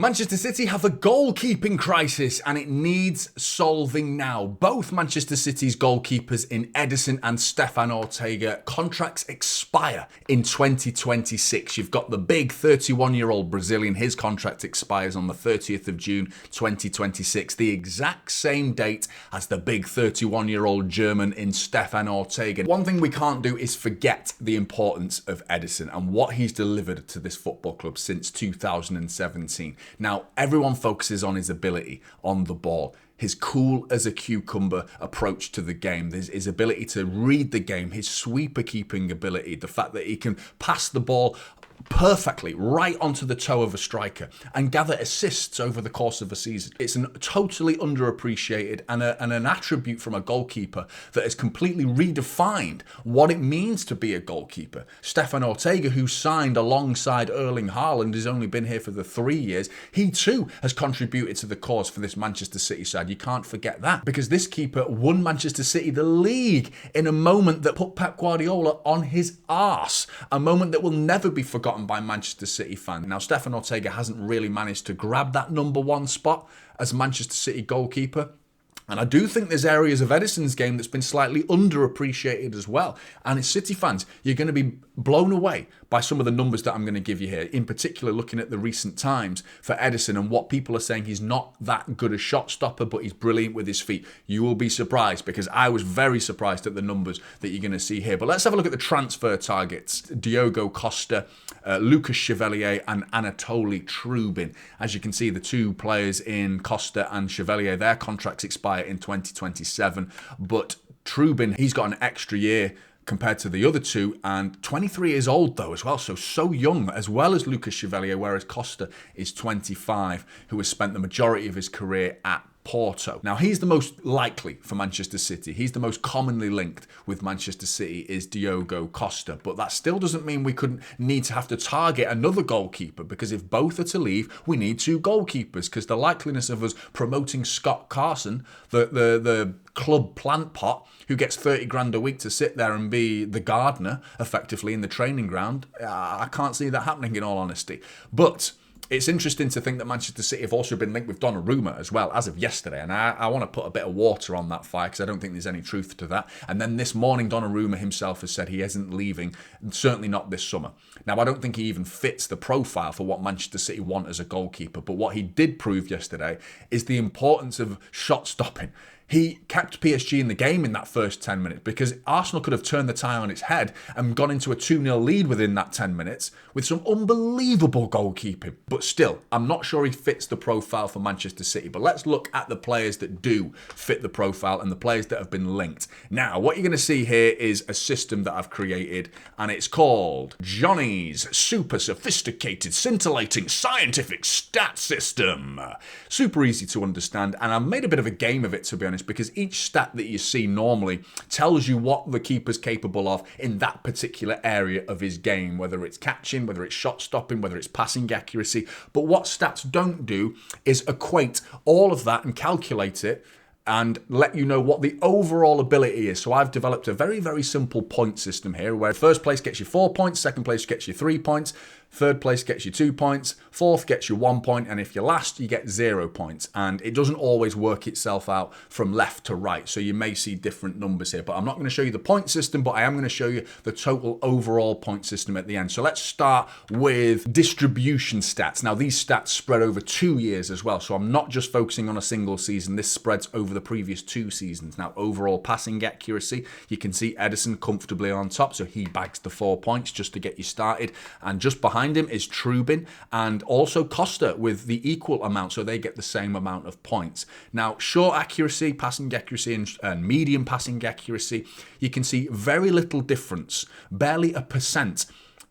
Manchester City have a goalkeeping crisis and it needs solving now. Both Manchester City's goalkeepers in Ederson and Stefan Ortega contracts expire in 2026. You've got the big 31-year-old Brazilian, his contract expires on the 30th of June 2026, the exact same date as the big 31-year-old German in Stefan Ortega. One thing we can't do is forget the importance of Ederson and what he's delivered to this football club since 2017. Now, everyone focuses on his ability on the ball, his cool as a cucumber approach to the game, his ability to read the game, his sweeper keeping ability, the fact that he can pass the ball perfectly right onto the toe of a striker and gather assists over the course of a season. It's totally underappreciated and an attribute from a goalkeeper that has completely redefined what it means to be a goalkeeper. Stefan Ortega, who signed alongside Erling Haaland, has only been here for the 3 years. He too has contributed to the cause for this Manchester City side. You can't forget that, because this keeper won Manchester City the league in a moment that put Pep Guardiola on his arse, a moment that will never be forgotten by Manchester City fans. Now, Stefan Ortega hasn't really managed to grab that number one spot as Manchester City goalkeeper. And I do think there's areas of Ederson's game that's been slightly underappreciated as well. And as City fans, you're going to be blown away by some of the numbers that I'm going to give you here. In particular, looking at the recent times for Ederson and what people are saying, he's not that good a shot stopper, but he's brilliant with his feet. You will be surprised, because I was very surprised at the numbers that you're going to see here. But let's have a look at the transfer targets. Diogo Costa, Lucas Chevalier and Anatoly Trubin. As you can see, the two players in Costa and Chevalier, their contracts expire in 2027, but Trubin, he's got an extra year compared to the other two, and 23 years old though as well, so young, as well as Lucas Chevalier, whereas Costa is 25, who has spent the majority of his career at Porto. Now, he's the most likely for Manchester City. He's the most commonly linked with Manchester City is Diogo Costa. But that still doesn't mean we couldn't need to have to target another goalkeeper, because if both are to leave, we need two goalkeepers, because the likeliness of us promoting Scott Carson, the club plant pot, who gets 30 grand a week to sit there and be the gardener effectively in the training ground, I can't see that happening, in all honesty. But it's interesting to think that Manchester City have also been linked with Donnarumma as well, as of yesterday. And I want to put a bit of water on that fire, because I don't think there's any truth to that. And then this morning, Donnarumma himself has said he isn't leaving, certainly not this summer. Now, I don't think he even fits the profile for what Manchester City want as a goalkeeper. But what he did prove yesterday is the importance of shot stopping. He kept PSG in the game in that first 10 minutes, because Arsenal could have turned the tie on its head and gone into a 2-0 lead within that 10 minutes with some unbelievable goalkeeping. But still, I'm not sure he fits the profile for Manchester City. But let's look at the players that do fit the profile and the players that have been linked. Now, what you're going to see here is a system that I've created, and it's called Johnny's Super Sophisticated Scintillating Scientific Stat System. Super easy to understand, and I've made a bit of a game of it, to be honest, because each stat that you see normally tells you what the keeper's capable of in that particular area of his game, whether it's catching, whether it's shot stopping, whether it's passing accuracy. But what stats don't do is equate all of that and calculate it and let you know what the overall ability is. So I've developed a very, very simple point system here, where first place gets you 4 points, second place gets you 3 points, third place gets you 2 points, fourth gets you 1 point, and if you're last, you get 0 points. And it doesn't always work itself out from left to right, so you may see different numbers here. But I'm not going to show you the point system, but I am going to show you the total overall point system at the end. So let's start with distribution stats. Now, these stats spread over 2 years as well, so I'm not just focusing on a single season. This spreads over the previous 2 seasons. Now, overall passing accuracy, you can see Ederson comfortably on top, so he bags the 4 points just to get you started. And just behind him is Trubin and also Costa with the equal amount, so they get the same amount of points. Now, short accuracy, passing accuracy, and medium passing accuracy, you can see very little difference, barely a percent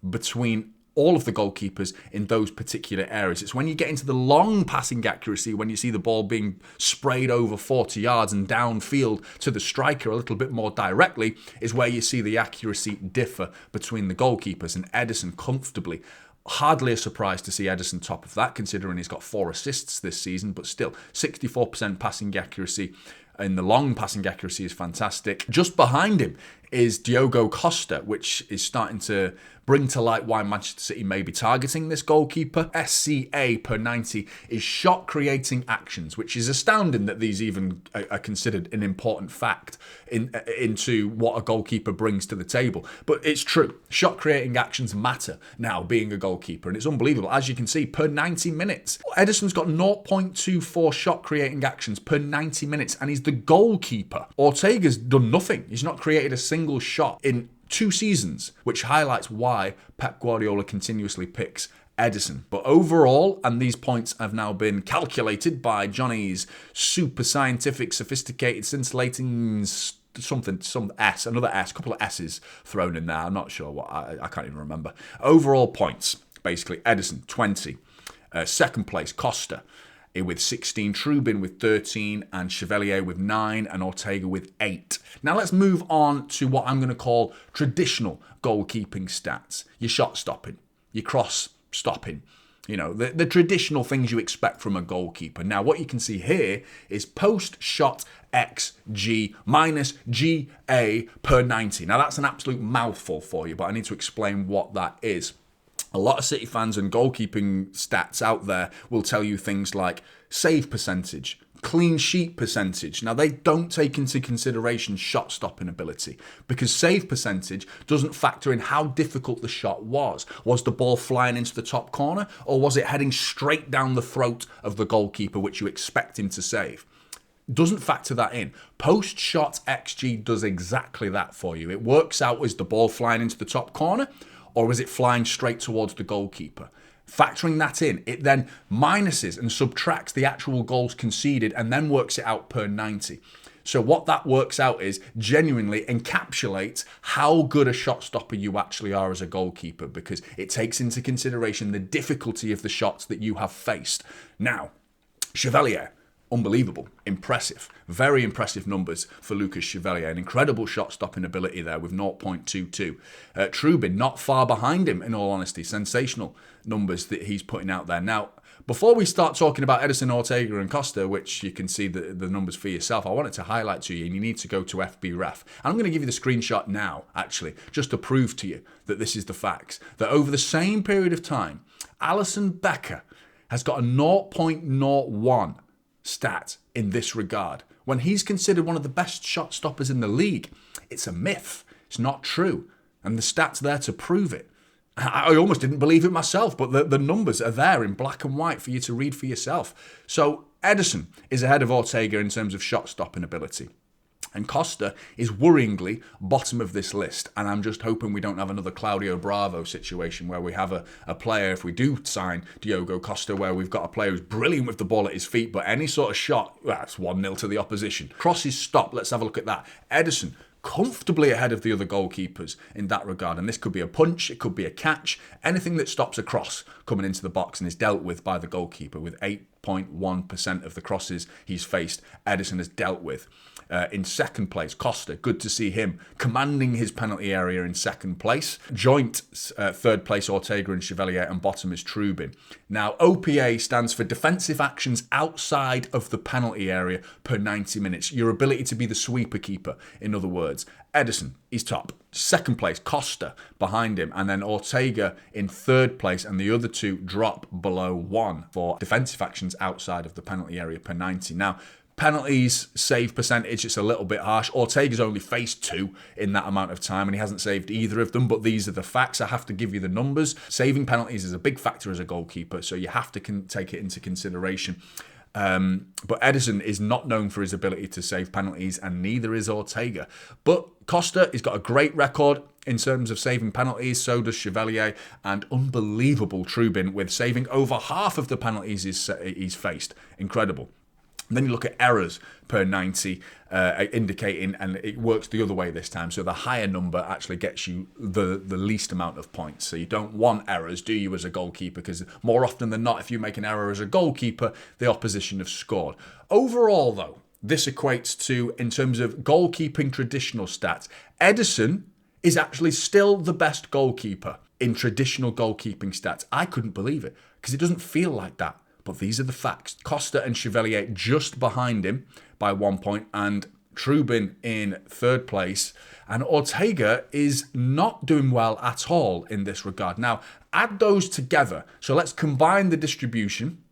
between all of the goalkeepers in those particular areas. It's when you get into the long passing accuracy, when you see the ball being sprayed over 40 yards and downfield to the striker a little bit more directly, is where you see the accuracy differ between the goalkeepers. And Ederson comfortably, hardly a surprise to see Ederson top of that, considering he's got 4 assists this season, but still 64% passing accuracy. In the long passing accuracy is fantastic. Just behind him is Diogo Costa, which is starting to bring to light why Manchester City may be targeting this goalkeeper. SCA per 90 is shot creating actions, which is astounding that these even are considered an important fact into what a goalkeeper brings to the table. But it's true. Shot creating actions matter now being a goalkeeper, and it's unbelievable. As you can see, per 90 minutes, Ederson's got 0.24 shot creating actions per 90 minutes, and he's the goalkeeper. Ortega's done nothing. He's not created a single shot in 2 seasons, which highlights why Pep Guardiola continuously picks Ederson. But overall, and these points have now been calculated by Johnny's super scientific, sophisticated, scintillating another S, couple of S's thrown in there. I'm not sure what, I can't even remember. Overall points, basically, Ederson, 20. Second place, Costa with 16, Trubin with 13, and Chevalier with 9, and Ortega with 8. Now let's move on to what I'm going to call traditional goalkeeping stats. Your shot stopping, your cross stopping, the traditional things you expect from a goalkeeper. Now what you can see here is post-shot XG minus GA per 90. Now that's an absolute mouthful for you, but I need to explain what that is. A lot of City fans and goalkeeping stats out there will tell you things like save percentage, clean sheet percentage. Now, they don't take into consideration shot stopping ability because save percentage doesn't factor in how difficult the shot was. Was the ball flying into the top corner, or was it heading straight down the throat of the goalkeeper, which you expect him to save? Doesn't factor that in. Post-shot XG does exactly that for you. It works out, is the ball flying into the top corner, or was it flying straight towards the goalkeeper? Factoring that in, it then minuses and subtracts the actual goals conceded and then works it out per 90. So what that works out is genuinely encapsulates how good a shot stopper you actually are as a goalkeeper, because it takes into consideration the difficulty of the shots that you have faced. Now, Chevalier, unbelievable, impressive, very impressive numbers for Lucas Chevalier. An incredible shot-stopping ability there with 0.22. Trubin, not far behind him, in all honesty. Sensational numbers that he's putting out there. Now, before we start talking about Ederson, Ortega and Costa, which you can see the numbers for yourself, I wanted to highlight to you, and you need to go to FBref. And I'm going to give you the screenshot now, actually, just to prove to you that this is the facts. That over the same period of time, Alisson Becker has got a 0.01 stat in this regard. When he's considered one of the best shot stoppers in the league, it's a myth. It's not true. And the stats there to prove it. I almost didn't believe it myself, but the numbers are there in black and white for you to read for yourself. So Ederson is ahead of Ortega in terms of shot stopping ability. And Costa is worryingly bottom of this list. And I'm just hoping we don't have another Claudio Bravo situation where we have a player, if we do sign Diogo Costa, where we've got a player who's brilliant with the ball at his feet, but any sort of shot, that's 1-0 to the opposition. Crosses stop. Let's have a look at that. Ederson, comfortably ahead of the other goalkeepers in that regard. And this could be a punch, it could be a catch, anything that stops a cross coming into the box and is dealt with by the goalkeeper. With 8.1% of the crosses he's faced, Ederson has dealt with. In second place, Costa, good to see him commanding his penalty area in second place. Joint third place, Ortega and Chevalier, and bottom is Trubin. Now, OPA stands for defensive actions outside of the penalty area per 90 minutes. Your ability to be the sweeper keeper, in other words. Ederson, he's top. Second place, Costa behind him, and then Ortega in third place, and the other two drop below 1 for defensive actions outside of the penalty area per 90. Now, penalties, save percentage, it's a little bit harsh. Ortega's only faced 2 in that amount of time, and he hasn't saved either of them, but these are the facts. I have to give you the numbers. Saving penalties is a big factor as a goalkeeper, so you have to take it into consideration. But Ederson is not known for his ability to save penalties, and neither is Ortega. But Costa has got a great record in terms of saving penalties, so does Chevalier, and unbelievable Trubin with saving over half of the penalties he's faced. Incredible. And then you look at errors per 90, indicating, and it works the other way this time. So the higher number actually gets you the least amount of points. So you don't want errors, do you, as a goalkeeper? Because more often than not, if you make an error as a goalkeeper, the opposition have scored. Overall, though, this equates to, in terms of goalkeeping traditional stats, Ederson is actually still the best goalkeeper in traditional goalkeeping stats. I couldn't believe it, because it doesn't feel like that. But these are the facts. Costa and Chevalier just behind him by 1 point, and Trubin in third place, and Ortega is not doing well at all in this regard. Now, add those together. So let's combine the distribution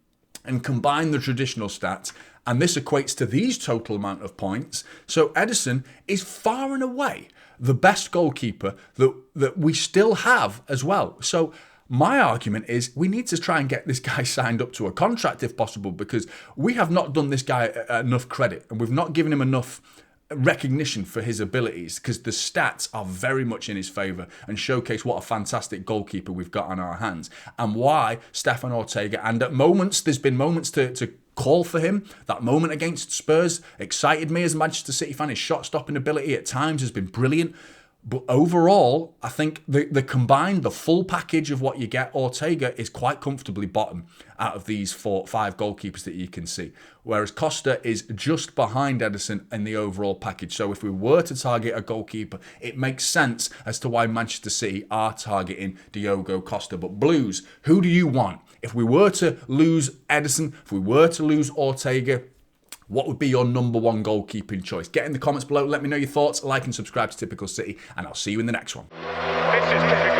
and combine the traditional stats, and this equates to these total amount of points. So Edison is far and away the best goalkeeper that we still have as well. So my argument is we need to try and get this guy signed up to a contract if possible, because we have not done this guy enough credit and we've not given him enough recognition for his abilities, because the stats are very much in his favour and showcase what a fantastic goalkeeper we've got on our hands, and why Stefan Ortega, and at moments, there's been moments to call for him. That moment against Spurs excited me as a Manchester City fan. His shot-stopping ability at times has been brilliant. But overall, I think the combined, the full package of what you get, Ortega is quite comfortably bottom out of these 4-5 goalkeepers that you can see. Whereas Costa is just behind Edison in the overall package. So if we were to target a goalkeeper, it makes sense as to why Manchester City are targeting Diogo Costa. But Blues, who do you want? If we were to lose Edison, if we were to lose Ortega, what would be your number one goalkeeping choice? Get in the comments below. Let me know your thoughts. Like and subscribe to Typical City, and I'll see you in the next one. This is Typical